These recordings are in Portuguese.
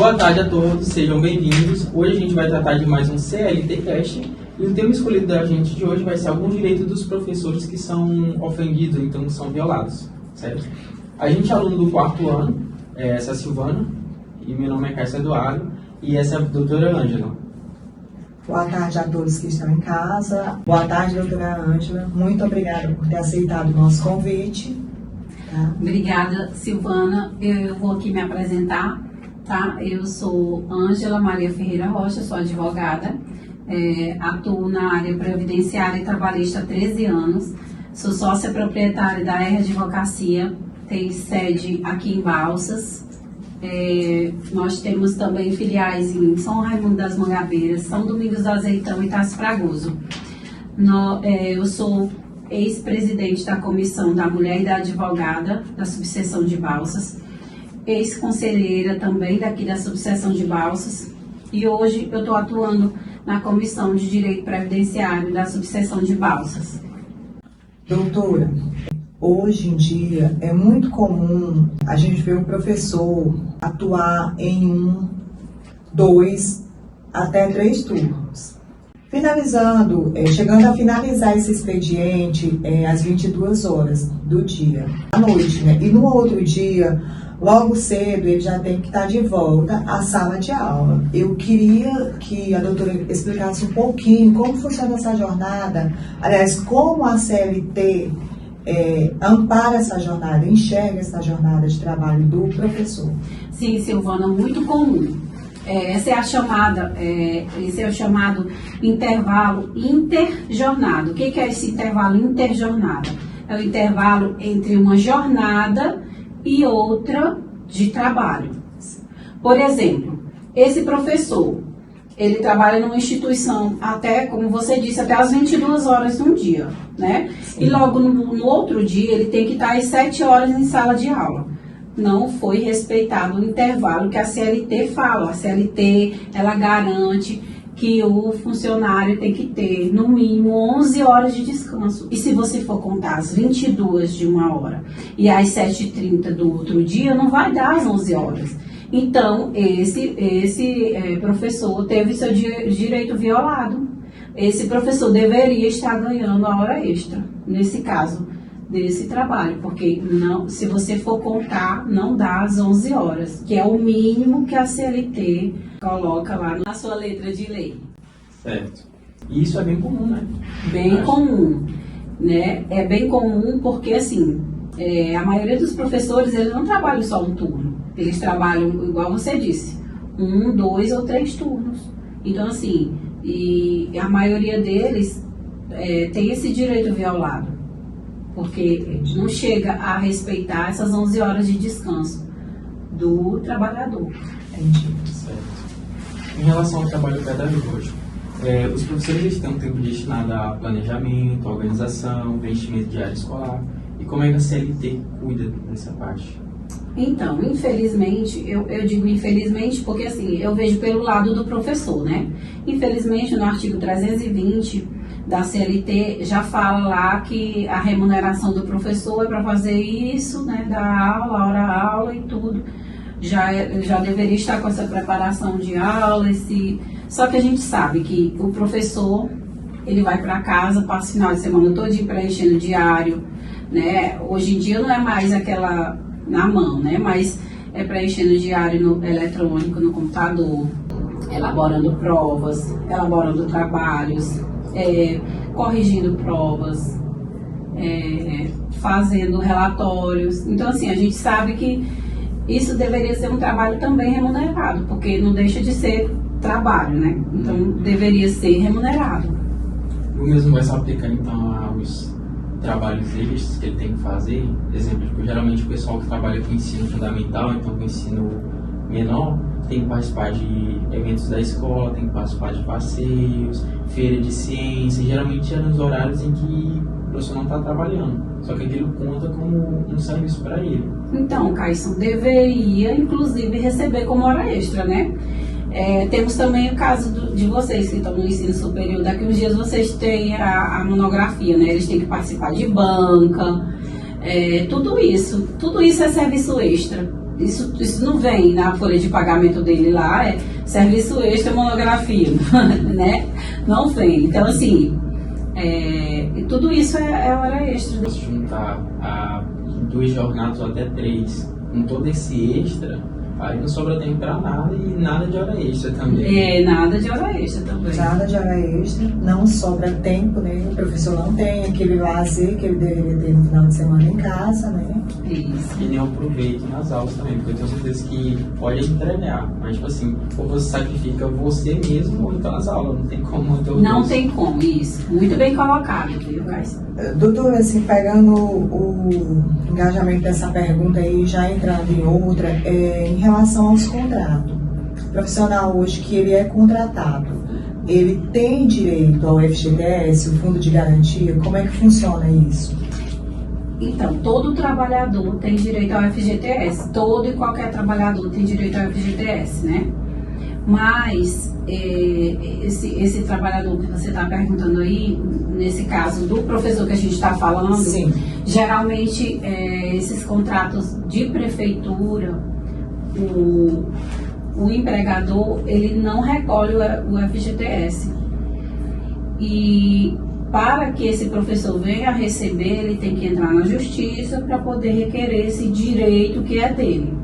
Boa tarde a todos, sejam bem-vindos. Hoje a gente vai tratar de mais um CLT Cast e o tema escolhido da gente de hoje vai ser algum direito dos professores que são ofendidos, então que são violados, certo? A gente é aluno do 4º ano, essa é a Silvana, e meu nome é Cássio Eduardo, e essa é a doutora Ângela. Boa tarde a todos que estão em casa. Boa tarde, doutora Ângela. Muito obrigada por ter aceitado o nosso convite. Tá? Obrigada, Silvana. Eu vou aqui me apresentar, tá? Eu sou Ângela Maria Ferreira Rocha, sou advogada, atuo na área previdenciária e trabalhista há 13 anos, sou sócia proprietária da R Advocacia, tem sede aqui em Balsas. Nós temos também filiais em São Raimundo das Mangabeiras, São Domingos do Azeitão e Tasso Fragoso. Eu sou ex-presidente da Comissão da Mulher e da Advogada da subseção de Balsas, ex-conselheira também daqui da subseção de Balsas, e hoje eu estou atuando na Comissão de Direito Previdenciário da subseção de Balsas. Doutora, hoje em dia é muito comum a gente ver o professor atuar em 1, 2, até 3 turnos. Finalizando, chegando a finalizar esse expediente às 22 horas do dia, à noite, né? E no outro dia, logo cedo, ele já tem que estar de volta à sala de aula. Eu queria que a doutora explicasse um pouquinho como funciona essa jornada, aliás, como a CLT ampara essa jornada, enxerga essa jornada de trabalho do professor. Sim, Silvana, muito comum. Esse é o chamado intervalo interjornada. O que é esse intervalo interjornada? É o intervalo entre uma jornada e outra de trabalho. Por exemplo, esse professor, ele trabalha numa instituição até, como você disse, até as 22 horas no dia, né? Sim. E logo no outro dia ele tem que estar às 7 horas em sala de aula. Não foi respeitado o intervalo que a CLT fala. A CLT, ela garante que o funcionário tem que ter, no mínimo, 11 horas de descanso. E se você for contar as 22 de uma hora e às 7h30 do outro dia, não vai dar as 11 horas. Então, esse professor teve seu direito violado. Esse professor deveria estar ganhando a hora extra, nesse caso, desse trabalho, porque não, se você for contar, não dá as 11 horas, que é o mínimo que a CLT coloca lá na sua letra de lei. Certo. E isso é bem comum, né? Bem comum, né? É bem comum porque, assim, a maioria dos professores, eles não trabalham só um turno. Eles trabalham, igual você disse, 1, 2 ou 3 turnos. Então, assim, e a maioria deles tem esse direito violado, porque não chega a respeitar essas 11 horas de descanso do trabalhador. Certo. Em relação ao trabalho pedagógico, os professores têm um tempo destinado a planejamento, organização, preenchimento de área escolar. E como é que a CLT cuida dessa parte? Então, infelizmente, eu digo infelizmente porque assim, eu vejo pelo lado do professor, né? Infelizmente, no artigo 320 da CLT já fala lá que a remuneração do professor é para fazer isso, né? Da aula, hora-aula e tudo. Já deveria estar com essa preparação de aula, só que a gente sabe que o professor, ele vai para casa, passa o final de semana todo preenchendo diário, né? Hoje em dia não é mais aquela na mão, né? Mas é preenchendo diário no eletrônico, no computador, elaborando provas, elaborando trabalhos, corrigindo provas, fazendo relatórios. Então, assim, a gente sabe que isso deveria ser um trabalho também remunerado, porque não deixa de ser trabalho, né? Então, deveria ser remunerado. O mesmo vai se aplicar, então, aos trabalhos extras que ele tem que fazer. Exemplo, porque geralmente o pessoal que trabalha com ensino fundamental, então com ensino menor, tem que participar de eventos da escola, tem que participar de passeios, feira de ciência, geralmente é nos horários em que o professor não está trabalhando, só que aquilo conta como um serviço para ele. Então, Caisson, deveria inclusive receber como hora extra, né? Temos também o caso de vocês que estão no ensino superior. Daqui uns dias vocês têm a monografia, né? Eles têm que participar de banca, tudo isso é serviço extra. Isso não vem na folha de pagamento dele lá, é serviço extra, monografia, né? Não vem. Então, assim, tudo isso é hora extra. Se juntar a 2 jornadas ou até 3, com todo esse extra, aí não sobra tempo para nada e nada de hora extra também. Nada de hora extra também. Nada de hora extra, não sobra tempo, né? O professor não tem aquele lazer que ele deveria ter no final de semana em casa, né? Isso. E nem aproveito nas aulas também, porque eu tenho certeza que pode entregar, mas tipo assim, ou você sacrifica você mesmo ou então as aulas, não tem como manter o Não curso. tem como, isso. Muito bem colocado, viu, Caio? Doutor, assim, pegando o engajamento dessa pergunta e já entrando em outra, em relação aos contratos. O profissional hoje que ele é contratado, ele tem direito ao FGTS, o Fundo de Garantia? Como é que funciona isso? Então, todo trabalhador tem direito ao FGTS. Todo e qualquer trabalhador tem direito ao FGTS, né? Mas esse trabalhador que você está perguntando aí, nesse caso do professor que a gente está falando, Sim. geralmente esses contratos de prefeitura, o empregador, ele não recolhe o FGTS. E para que esse professor venha a receber, ele tem que entrar na justiça para poder requerer esse direito que é dele.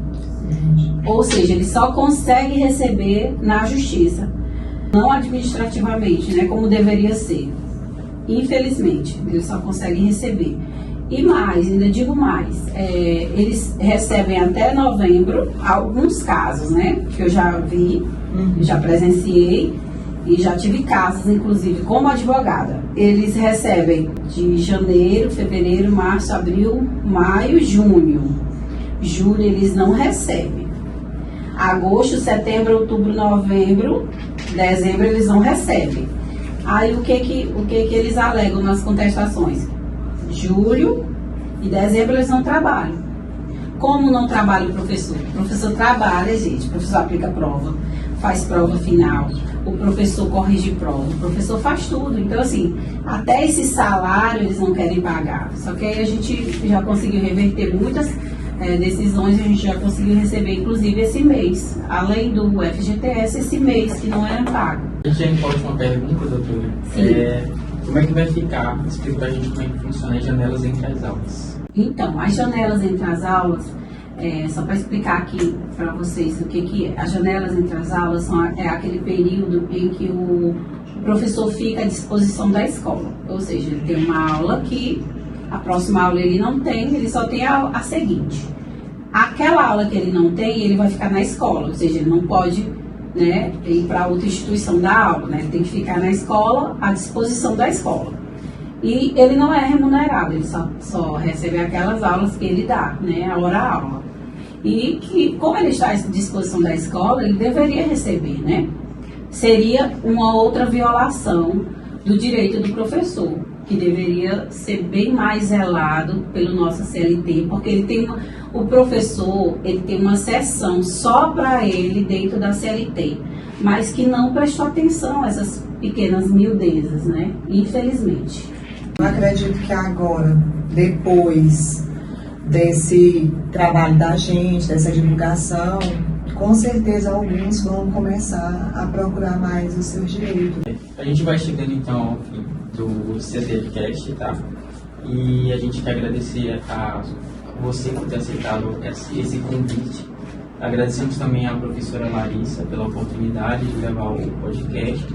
Ou seja, ele só consegue receber na justiça, não administrativamente, né, como deveria ser. Infelizmente, ele só consegue receber. E mais, ainda digo mais, eles recebem até novembro, alguns casos, né, que eu já vi, já presenciei e já tive casos, inclusive, como advogada. Eles recebem de janeiro, fevereiro, março, abril, maio, junho. Julho eles não recebem. Agosto, setembro, outubro, novembro, dezembro eles não recebem. Aí o que eles alegam nas contestações? Julho e dezembro eles não trabalham. Como não trabalha o professor? O professor trabalha, gente. O professor aplica prova, faz prova final, o professor corrige prova, o professor faz tudo. Então, assim, até esse salário eles não querem pagar. Só que aí a gente já conseguiu reverter muitas decisões, a gente já conseguiu receber, inclusive, esse mês. Além do FGTS, esse mês que não era pago. A gente já pode uma pergunta, doutora? Sim. Como é que vai ficar? Explica pra gente como é que funciona as janelas entre as aulas. Então, as janelas entre as aulas, só para explicar aqui para vocês o que é. As janelas entre as aulas é aquele período em que o professor fica à disposição da escola. Ou seja, ele tem uma aula que a próxima aula ele não tem, ele só tem a seguinte. Aquela aula que ele não tem, ele vai ficar na escola, ou seja, ele não pode, né, ir para outra instituição da aula, né? Ele tem que ficar na escola, à disposição da escola. E ele não é remunerado, ele só recebe aquelas aulas que ele dá, né, a hora-aula. E que, como ele está à disposição da escola, ele deveria receber, né? Seria uma outra violação do direito do professor, que deveria ser bem mais zelado pelo nosso CLT, porque ele tem o professor, ele tem uma seção só para ele dentro da CLT, mas que não prestou atenção a essas pequenas miudezas, né? Infelizmente. Eu acredito que agora, depois desse trabalho da gente, dessa divulgação, com certeza alguns vão começar a procurar mais os seus direitos. A gente vai chegando então ao fim do CDCast, tá? E a gente quer agradecer a você por ter aceitado esse convite. Agradecemos também à professora Larissa pela oportunidade de levar o podcast.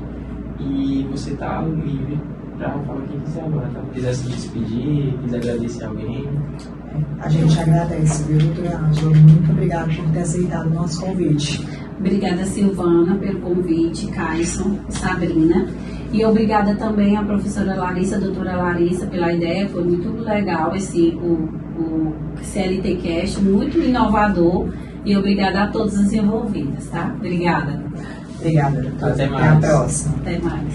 E você está livre para falar o que quiser agora, tá? Se quiser se despedir, quiser agradecer alguém. A gente agradece, viu, doutora Ângela? Muito obrigada por ter aceitado o nosso convite. Obrigada, Silvana, pelo convite, Caisson, Sabrina. E obrigada também à professora Larissa, doutora Larissa, pela ideia. Foi muito legal o CLTcast, muito inovador. E obrigada a todos os envolvidos, tá? Obrigada. Obrigada, doutora. Até mais. Até a próxima. Até mais.